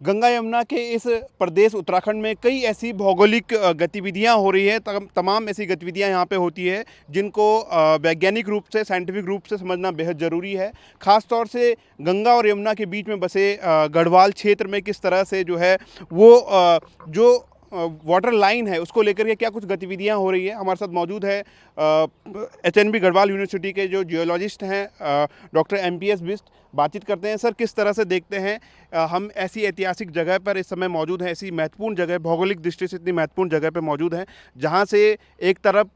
गंगा यमुना के इस प्रदेश उत्तराखंड में कई ऐसी भौगोलिक गतिविधियां हो रही है। तमाम ऐसी गतिविधियां यहां पे होती है जिनको वैज्ञानिक रूप से, साइंटिफिक रूप से समझना बेहद ज़रूरी है। ख़ास तौर से गंगा और यमुना के बीच में बसे गढ़वाल क्षेत्र में किस तरह से जो है वो जो वाटर लाइन है उसको लेकर के क्या कुछ गतिविधियां हो रही है। हमारे साथ मौजूद है HNB गढ़वाल यूनिवर्सिटी के जो जियोलॉजिस्ट हैं डॉक्टर MPS बिष्ट। बातचीत करते हैं सर, किस तरह से देखते हैं हम ऐसी ऐतिहासिक जगह पर इस समय मौजूद हैं, ऐसी महत्वपूर्ण जगह, भौगोलिक दृष्टि से इतनी महत्वपूर्ण जगह पर मौजूद हैं जहां से एक तरफ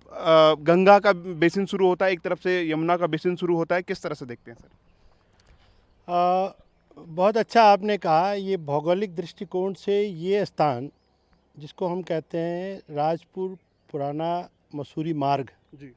गंगा का बेसिन शुरू होता है, एक तरफ से यमुना का बेसिन शुरू होता है। किस तरह से देखते हैं सर? बहुत अच्छा आपने कहा। ये भौगोलिक दृष्टिकोण से ये स्थान जिसको हम कहते हैं राजपुर पुराना मसूरी मार्ग जी।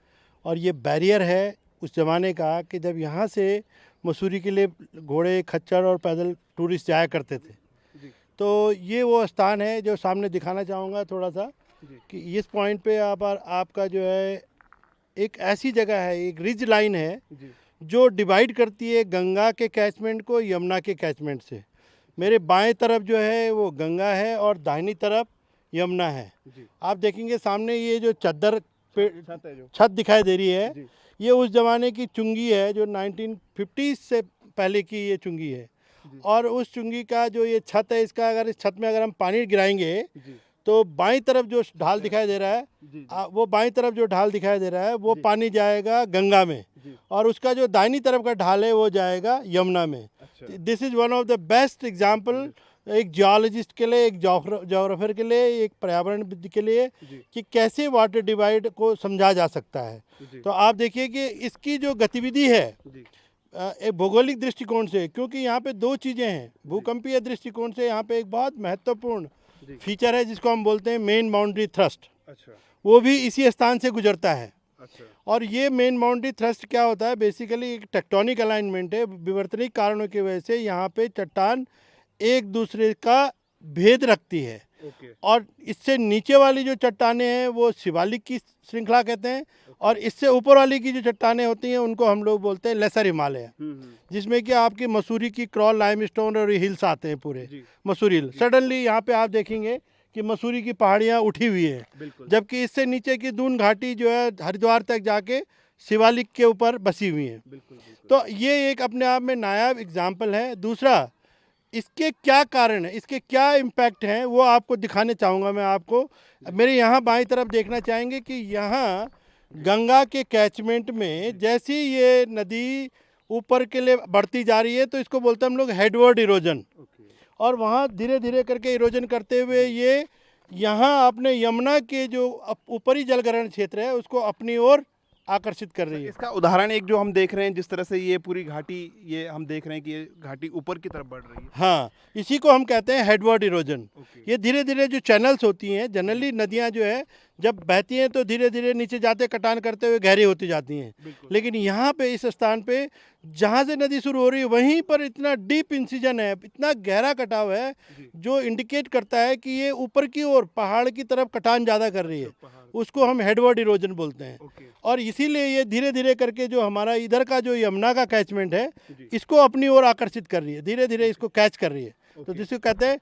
और ये बैरियर है उस ज़माने का कि जब यहाँ से मसूरी के लिए घोड़े, खच्चर और पैदल टूरिस्ट जाया करते थे जी। तो ये वो स्थान है जो सामने दिखाना चाहूँगा थोड़ा सा जी। कि इस पॉइंट पे आपका जो है एक ऐसी जगह है, एक रिज लाइन है जी। जो डिवाइड करती है गंगा के कैचमेंट को यमुना के कैचमेंट से। मेरे बाएं तरफ जो है वो गंगा है और दाहिनी तरफ यमुना है। जी। आप देखेंगे सामने ये जो चद्दर छत है, जो छत दिखाई दे रही है, जी। ये उस ज़माने की चुंगी है जो 1950 से पहले की ये चुंगी है। और उस चुंगी का जो ये छत है, इसका अगर इस छत में अगर हम पानी गिराएंगे जी। तो बाईं तरफ जो ढाल दिखाई दे रहा है, जी। वो बाईं तरफ जो ढाल दिखाई दे रहा है वो पानी जाएगा गंगा में जी। और उसका जो दाहिनी तरफ का ढाल है वो जाएगा यमुना में। This is one of the best example एक जियोलॉजिस्ट के लिए, एक ज्योग्राफर के लिए, एक पर्यावरणविद के लिए कि कैसे वाटर डिवाइड को समझा जा सकता है। तो आप देखिए कि इसकी जो गतिविधि है एक भौगोलिक दृष्टिकोण से, क्योंकि यहाँ पे दो चीज़ें हैं। भूकंपीय दृष्टिकोण से यहाँ पे एक बहुत महत्वपूर्ण फीचर है जिसको हम बोलते हैं मेन बाउंड्री थ्रस्ट। अच्छा। वो भी इसी स्थान से गुजरता है। अच्छा। और ये मेन बाउंड्री थ्रस्ट क्या होता है? बेसिकली एक टेक्टोनिक अलाइनमेंट है। विवर्तनिक कारणों की वजह से यहाँ पे चट्टान एक दूसरे का भेद रखती है। और इससे नीचे वाली जो चट्टानें हैं वो शिवालिक की श्रृंखला कहते हैं और इससे ऊपर वाली की जो चट्टानें होती हैं उनको हम लोग बोलते हैं लेसर हिमालय, जिसमें कि आपकी मसूरी की क्रॉल लाइमस्टोन और हिल्स आते हैं पूरे मसूरी हिल। सडनली यहाँ पे आप देखेंगे कि मसूरी की पहाड़ियाँ उठी हुई हैं, जबकि इससे नीचे की दून घाटी जो है हरिद्वार तक जाके शिवालिक के ऊपर बसी हुई हैं। तो ये एक अपने आप में नायाब एग्जाम्पल है। दूसरा, इसके क्या कारण है, इसके क्या इम्पैक्ट हैं, वो आपको दिखाने चाहूँगा मैं आपको। मेरे यहाँ बाईं तरफ देखना चाहेंगे कि यहाँ गंगा के कैचमेंट में जैसी ये नदी ऊपर के लिए बढ़ती जा रही है तो इसको बोलते हैं हम लोग हेडवर्ड इरोजन। और वहाँ धीरे धीरे करके इरोजन करते हुए ये यहाँ अपने यमुना के जो ऊपरी जलग्रहण क्षेत्र है उसको अपनी ओर आकर्षित कर रही है। इसका उदाहरण एक जो हम देख रहे हैं, जिस तरह से ये पूरी घाटी, ये हम देख रहे हैं कि ये घाटी ऊपर की तरफ बढ़ रही है। हाँ, इसी को हम कहते हैं हेडवर्ड इरोजन। ये धीरे धीरे जो चैनल्स होती हैं, जनरली नदियाँ जो है जब बहती हैं तो धीरे धीरे नीचे जाते कटान करते हुए गहरी होती जाती हैं, लेकिन यहाँ पे इस स्थान पे जहाँ से नदी शुरू हो रही है वहीं पर इतना डीप इंसिजन है, इतना गहरा कटाव है जो इंडिकेट करता है कि ये ऊपर की ओर पहाड़ की तरफ कटान ज़्यादा कर रही है। उसको हम हेडवर्ड इरोजन बोलते हैं। और इसीलिए ये धीरे धीरे करके जो हमारा इधर का जो यमुना का कैचमेंट है इसको अपनी ओर आकर्षित कर रही है, धीरे धीरे इसको कैच कर रही है। तो जिसको कहते हैं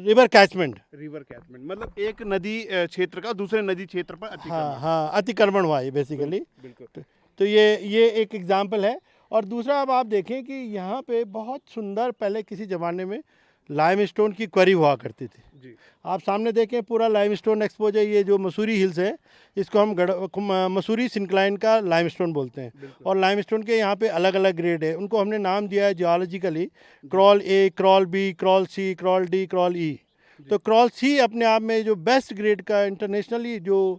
रिवर कैचमेंट। मतलब एक नदी क्षेत्र का दूसरे नदी क्षेत्र पर अतिक्रमण। हाँ, अतिक्रमण हुआ है बेसिकली। तो ये एक एग्जाम्पल है। और दूसरा, अब आप देखें कि यहाँ पे बहुत सुंदर पहले किसी ज़माने में लाइमस्टोन की क्वेरी हुआ करती थी। आप सामने देखें पूरा लाइमस्टोन एक्सपोज है। ये जो मसूरी हिल्स है इसको हम मसूरी सिंक्लाइन का लाइमस्टोन बोलते हैं। और लाइमस्टोन के यहाँ पे अलग अलग ग्रेड है, उनको हमने नाम दिया है geologically crawl A, crawl B, crawl C, crawl D, crawl E। तो क्रॉल C अपने आप में जो बेस्ट ग्रेड का इंटरनेशनली जो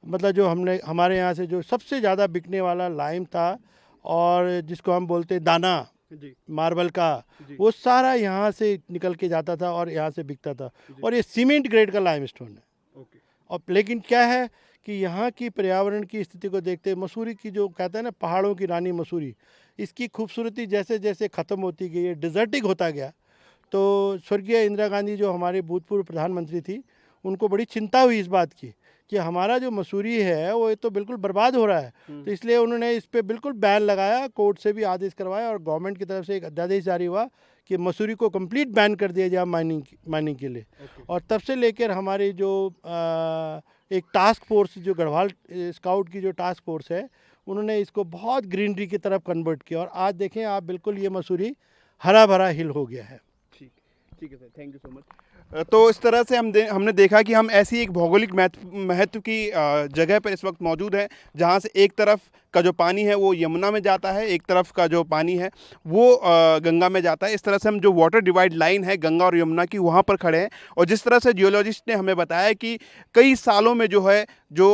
मतलब जो हमारे यहाँ से जो सबसे ज़्यादा बिकने वाला लाइम था और जिसको हम बोलते हैं दाना मार्बल का, वो सारा यहाँ से निकल के जाता था और यहाँ से बिकता था। और ये सीमेंट ग्रेड का लाइमस्टोन है। और लेकिन क्या है कि यहाँ की पर्यावरण की स्थिति को देखते मसूरी की जो कहते हैं ना पहाड़ों की रानी मसूरी, इसकी खूबसूरती जैसे जैसे ख़त्म होती गई है, डिज़र्टिक होता गया। तो स्वर्गीय इंदिरा गांधी जो हमारे भूतपूर्व प्रधानमंत्री थी, उनको बड़ी चिंता हुई इस बात की कि हमारा जो मसूरी है वो तो बिल्कुल बर्बाद हो रहा है। तो इसलिए उन्होंने इस पर बिल्कुल बैन लगाया, कोर्ट से भी आदेश करवाया और गवर्नमेंट की तरफ से एक अध्यादेश जारी हुआ कि मसूरी को कंप्लीट बैन कर दिया जाए माइनिंग के लिए। और तब से लेकर हमारी जो एक टास्क फोर्स, जो गढ़वाल स्काउट की जो टास्क फोर्स है, उन्होंने इसको बहुत ग्रीनरी की तरफ कन्वर्ट किया और आज देखें आप, बिल्कुल ये मसूरी हरा भरा हिल हो गया है। ठीक है sir, thank you so much. तो इस तरह से हमने देखा कि हम ऐसी एक भौगोलिक महत्व की जगह पर इस वक्त मौजूद हैं, जहां से एक तरफ का जो पानी है वो यमुना में जाता है, एक तरफ का जो पानी है वो गंगा में जाता है। इस तरह से हम जो वाटर डिवाइड लाइन है गंगा और यमुना की, वहाँ पर खड़े हैं। और जिस तरह से जियोलॉजिस्ट ने हमें बताया कि कई सालों में जो है जो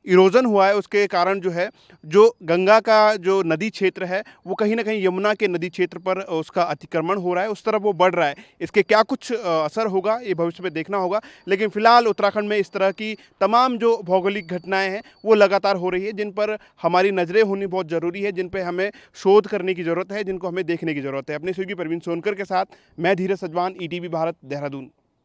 इरोजन हुआ है, उसके कारण जो है जो गंगा का जो नदी क्षेत्र है वो कहीं ना कहीं यमुना के नदी क्षेत्र पर उसका अतिक्रमण हो रहा है, उस तरफ वो बढ़ रहा है। इसके क्या कुछ असर होगा ये भविष्य में देखना होगा, लेकिन फिलहाल उत्तराखंड में इस तरह की तमाम जो भौगोलिक घटनाएं हैं वो लगातार हो रही है, जिन पर हमारी नज़रें होनी बहुत ज़रूरी है, जिन पर हमें शोध करने की ज़रूरत है, जिनको हमें देखने की ज़रूरत है। अपने सहयोगी परवीन सोनकर के साथ मैं धीरज सजवान, ETV भारत, देहरादून।